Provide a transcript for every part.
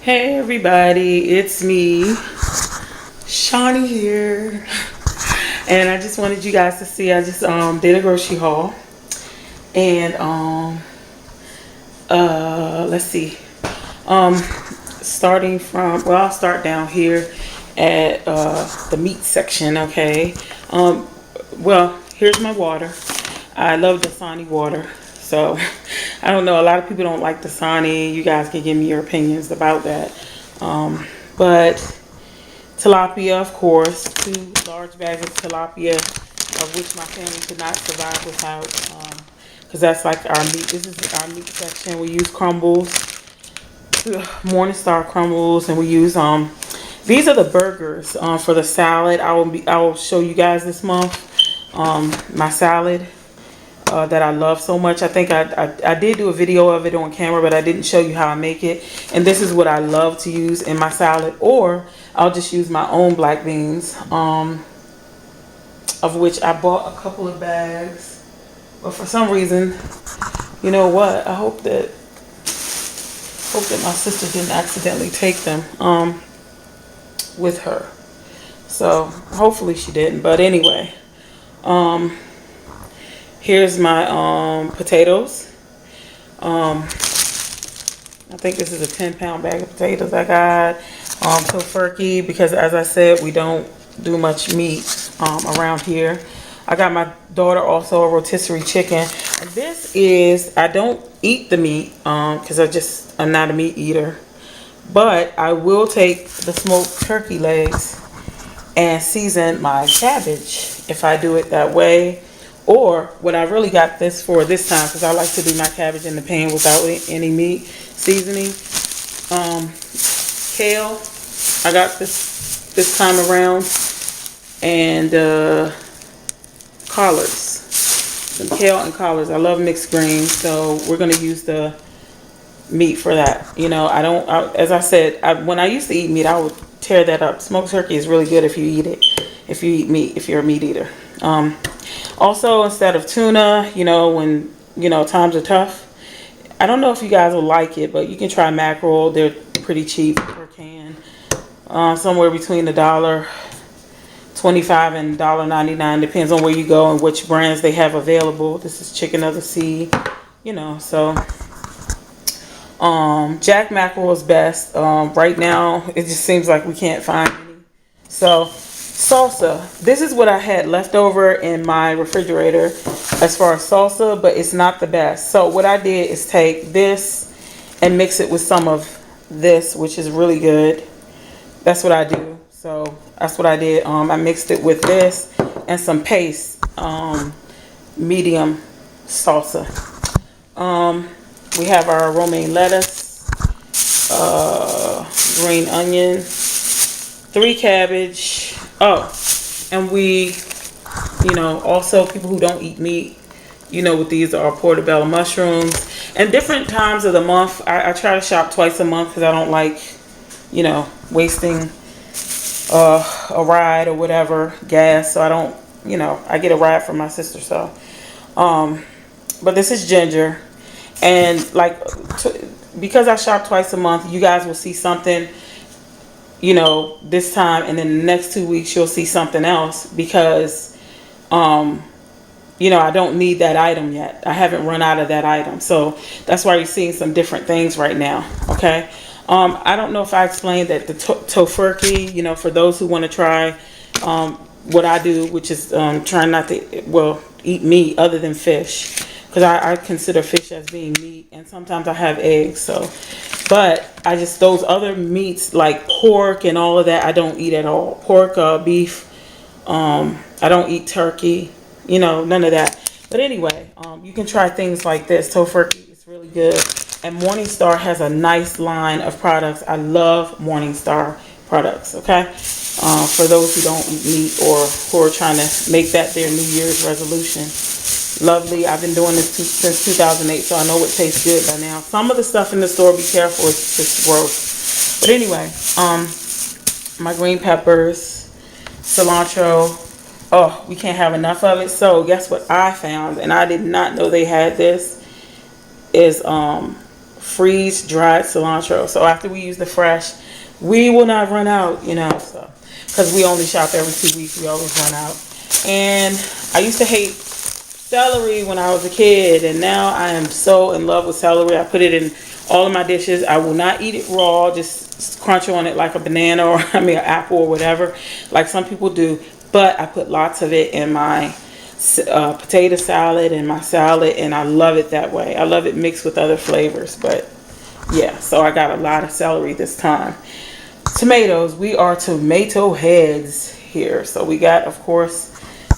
Hey everybody, it's me, Shawnee here, and I just wanted you guys to see. I just did a grocery haul, and let's see, starting from, well, I'll start down here at the meat section. Okay, well, here's my water. I love Dasani water. So, I don't know. A lot of people don't like Dasani. You guys can give me your opinions about that. But tilapia, of course, 2 large bags of tilapia, of which my family could not survive without. Because that's like our meat. This is our meat section. We use crumbles, Morningstar crumbles, and we use these are the burgers for the salad. I will show you guys this month my salad. That I love so much. I think I did do a video of it on camera, but I didn't show you how I make it. And this is what I love to use in my salad, or I'll just use my own black beans, of which I bought a couple of bags. But for some reason, you know what? I hope that my sister didn't accidentally take them with her. So hopefully she didn't. But anyway, here's my potatoes. I think this is a 10-pound bag of potatoes I got. Tofurkey, because as I said, we don't do much meat around here. I got my daughter also a rotisserie chicken. And this is, I don't eat the meat because I'm not a meat eater. But I will take the smoked turkey legs and season my cabbage if I do it that way. Or what I really got this for this time, because I like to do my cabbage in the pan without any meat seasoning. Kale, I got this time around, and collards, some kale and collards. I love mixed greens, so we're gonna use the meat for that. You know, as I said, when I used to eat meat, I would tear that up. Smoked turkey is really good if you eat it, if you eat meat, if you're a meat eater. Also, instead of tuna, you know, when, you know, times are tough, I don't know if you guys will like it, but you can try mackerel. They're pretty cheap per can. Somewhere between $1.25 and $1.99. Depends on where you go and which brands they have available. This is chicken of the sea, you know, so jack mackerel is best. Right now, it just seems like we can't find any. So salsa. This is what I had left over in my refrigerator as far as salsa, but it's not the best. So what I did is take this and mix it with some of this, which is really good. That's what I do. So that's what I did. I mixed it with this and some paste, medium salsa. We have our romaine lettuce, green onion, 3 cabbage. Oh, and we, you know, also people who don't eat meat, you know what these are, portobello mushrooms. And different times of the month, I try to shop twice a month because I don't like, you know, wasting a ride or whatever, gas. So I don't, you know, I get a ride from my sister. So, but this is ginger. And like, because I shop twice a month, you guys will see something, you know, this time, and then the next 2 weeks you'll see something else because, you know, I don't need that item yet. I haven't run out of that item. So that's why you're seeing some different things right now. Okay. I don't know if I explained that the tofurkey, you know, for those who want to try what I do, which is trying not to, well, eat meat other than fish. Because I consider fish as being meat, and sometimes I have eggs. So, but I just, those other meats like pork and all of that, I don't eat at all. Pork, beef, I don't eat turkey, you know, none of that. But anyway, you can try things like this. Tofurkey is really good. And Morningstar has a nice line of products. I love Morningstar products, okay? For those who don't eat meat or who are trying to make that their New Year's resolution. Lovely. I've been doing this since 2008, so I know it tastes good by now. Some of the stuff in the store, be careful, it's just gross. But anyway, my green peppers, cilantro. Oh, we can't have enough of it. So guess what I found, and I did not know they had this, is freeze dried cilantro. So after we use the fresh, we will not run out, so because we only shop every 2 weeks, we always run out. And I used to hate celery when I was a kid, and now I am so in love with celery. I put it in all of my dishes. I will not eat it raw, just crunch on it like a banana or an apple or whatever, like some people do. But I put lots of it in my potato salad and my salad, and I love it that way. I love it mixed with other flavors. But yeah, so I got a lot of celery this time. Tomatoes, we are tomato heads here. So we got, of course,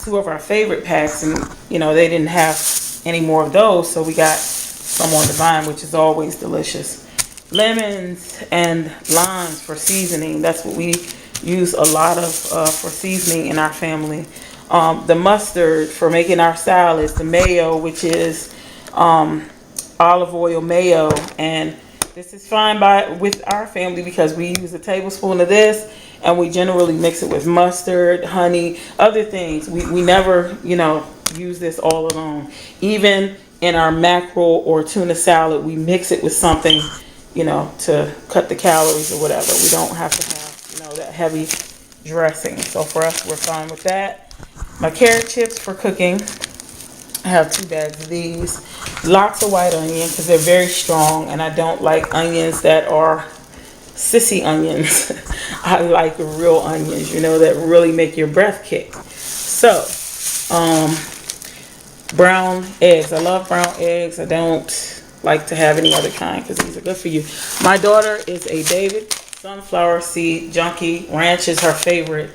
2 of our favorite packs, and they didn't have any more of those, so we got some on the vine, which is always delicious. Lemons and limes for seasoning. That's what we use a lot of for seasoning in our family. The mustard for making our salads. The mayo, which is olive oil mayo, and this is fine with our family because we use a tablespoon of this, and we generally mix it with mustard, honey, other things. We never, use this all alone. Even in our mackerel or tuna salad, we mix it with something, to cut the calories or whatever. We don't have to have, that heavy dressing. So for us, we're fine with that. My carrot chips for cooking. I have 2 bags of these. Lots of white onion because they're very strong, and I don't like onions that are sissy onions. I like real onions, that really make your breath kick. So, brown eggs. I love brown eggs. I don't like to have any other kind because these are good for you. My daughter is a David sunflower seed junkie. Ranch is her favorite.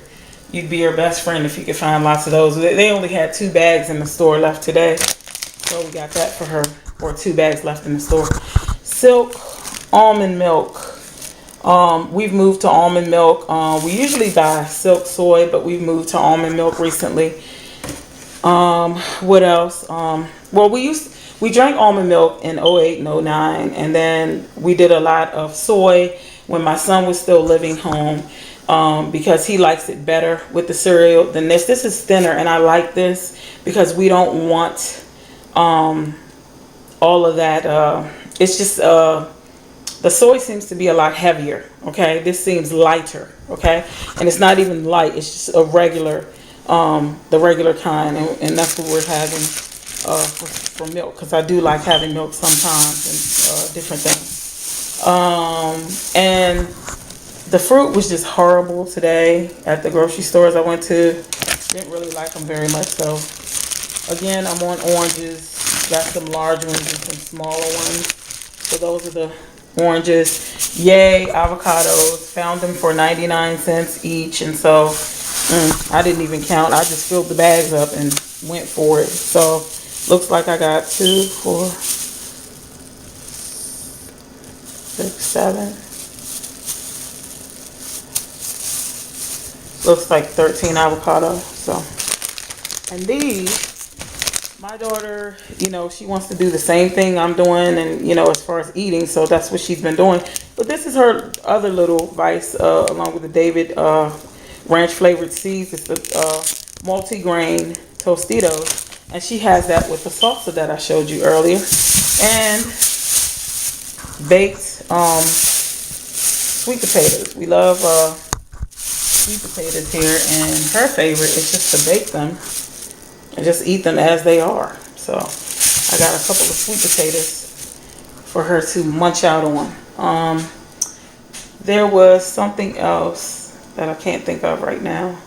You'd be her best friend if you could find lots of those. They only had 2 bags in the store left today, so we got that for her, or 2 bags left in the store. Silk almond milk. We've moved to almond milk. We usually buy silk soy, but we've moved to almond milk recently. What else? Well, we drank almond milk in 08 and 09, and then we did a lot of soy when my son was still living home. Because he likes it better with the cereal than this. This is thinner, and I like this because we don't want all of that. It's just the soy seems to be a lot heavier. Okay, this seems lighter. Okay, and it's not even light. It's just a regular, the regular kind, and that's what we're having for milk. Because I do like having milk sometimes and different things. And the fruit was just horrible today at the grocery stores I went to. Didn't really like them very much. So again, I'm on oranges. Got some large ones and some smaller ones. So those are the oranges. Yay, avocados. Found them for 99 cents each. And so I didn't even count. I just filled the bags up and went for it. So looks like I got 2, 4, 6, 7. Looks like 13 avocados. So, and these, my daughter, she wants to do the same thing I'm doing, and as far as eating, so that's what she's been doing. But this is her other little vice, along with the David ranch flavored seeds. It's the multi-grain Tostitos, and she has that with the salsa that I showed you earlier, and baked sweet potatoes. We love sweet potatoes here, and her favorite is just to bake them and just eat them as they are. So I got a couple of sweet potatoes for her to munch out on. There was something else that I can't think of right now.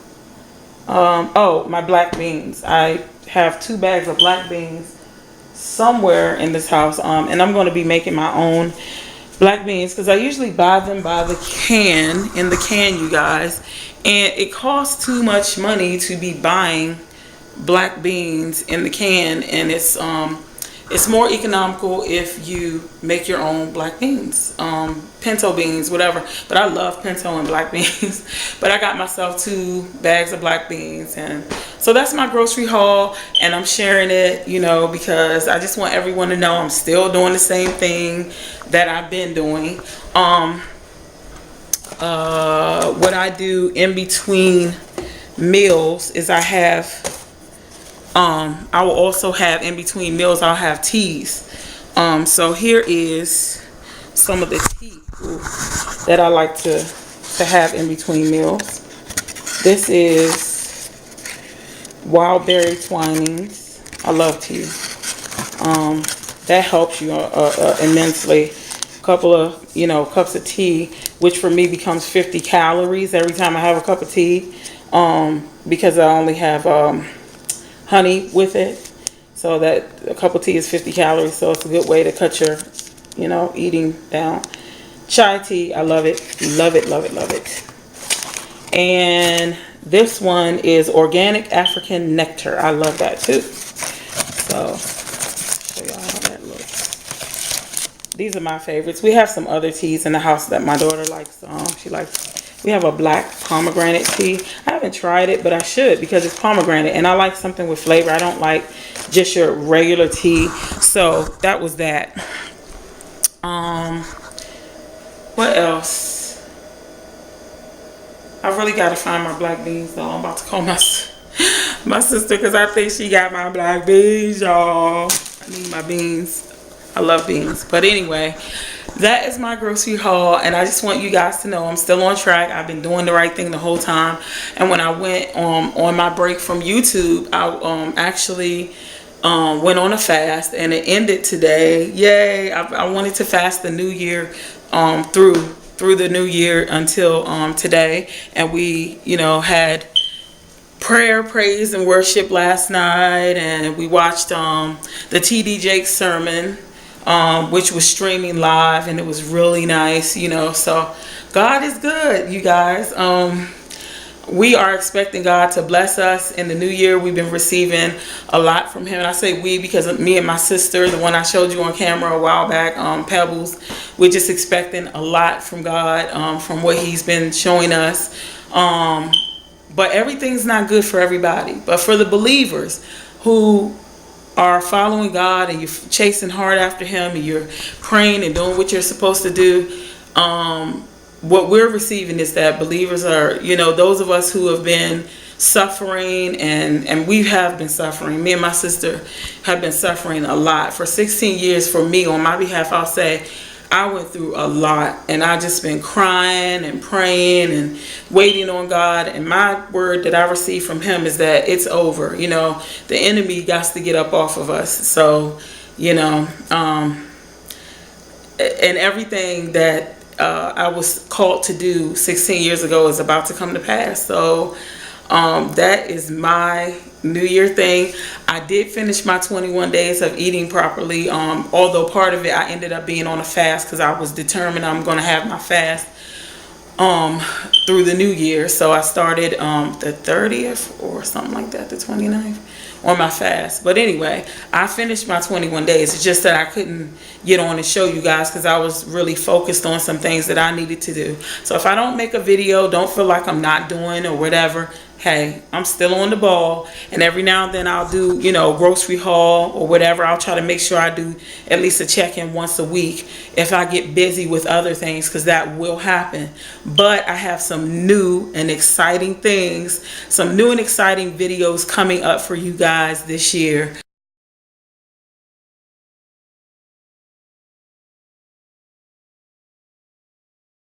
Oh, my black beans. I have 2 bags of black beans somewhere in this house, and I'm going to be making my own black beans because I usually buy them by the can, in the can, you guys, and it costs too much money to be buying black beans in the can, and it's more economical if you make your own black beans, pinto beans, whatever. But I love pinto and black beans. But I got myself 2 bags of black beans, and so that's my grocery haul, and I'm sharing it, because I just want everyone to know I'm still doing the same thing that I've been doing. What I do in between meals is I will also have in between meals, I'll have teas. So here is some of the tea that I like to have in between meals. This is wild berry twinings. I love tea. That helps you immensely. A couple of, cups of tea, which for me becomes 50 calories every time I have a cup of tea, because I only have honey with it. So that a cup of tea is 50 calories. So it's a good way to cut your, eating down. Chai tea, I love it. Love it, love it, love it. And this one is organic African nectar. I love that too. So, show y'all how that looks. These are my favorites. We have some other teas in the house that my daughter likes. We have a black pomegranate tea. I haven't tried it, but I should, because it's pomegranate. And I like something with flavor. I don't like just your regular tea. So that was that. What else? I really got to find my black beans, though. I'm about to call my sister, because I think she got my black beans, y'all. I need my beans. I love beans. But anyway, that is my grocery haul, and I just want you guys to know I'm still on track. I've been doing the right thing the whole time. And when I went on my break from YouTube, I actually went on a fast, and it ended today. Yay! I wanted to fast the new year through the new year until today, and we had prayer, praise, and worship last night, and we watched the TD Jakes sermon, which was streaming live, and it was really nice, so God is good, you guys. We are expecting God to bless us in the new year. We've been receiving a lot from him, and I say we because me and my sister, the one I showed you on camera a while back, Pebbles, we're just expecting a lot from God, from what he's been showing us. But everything's not good for everybody. But for the believers who are following God, and you're chasing hard after him, and you're praying and doing what you're supposed to do, what we're receiving is that believers are, those of us who have been suffering, and we have been suffering. Me and my sister have been suffering a lot. For 16 years, for me, on my behalf, I'll say, I went through a lot, and I just been crying and praying and waiting on God. And my word that I received from him is that it's over. The enemy got to get up off of us. So, and everything that I was called to do 16 years ago is about to come to pass. So that is my New Year thing. I did finish my 21 days of eating properly, although part of it I ended up being on a fast because I was determined I'm going to have my fast through the new year. So I started the 30th or something like that, the 29th on my fast. But anyway, I finished my 21 days. It's just that I couldn't get on and show you guys because I was really focused on some things that I needed to do. So if I don't make a video, don't feel like I'm not doing or whatever. Hey, I'm still on the ball, and every now and then I'll do, grocery haul or whatever. I'll try to make sure I do at least a check-in once a week if I get busy with other things, because that will happen. But I have some new and exciting things, some new and exciting videos coming up for you guys this year.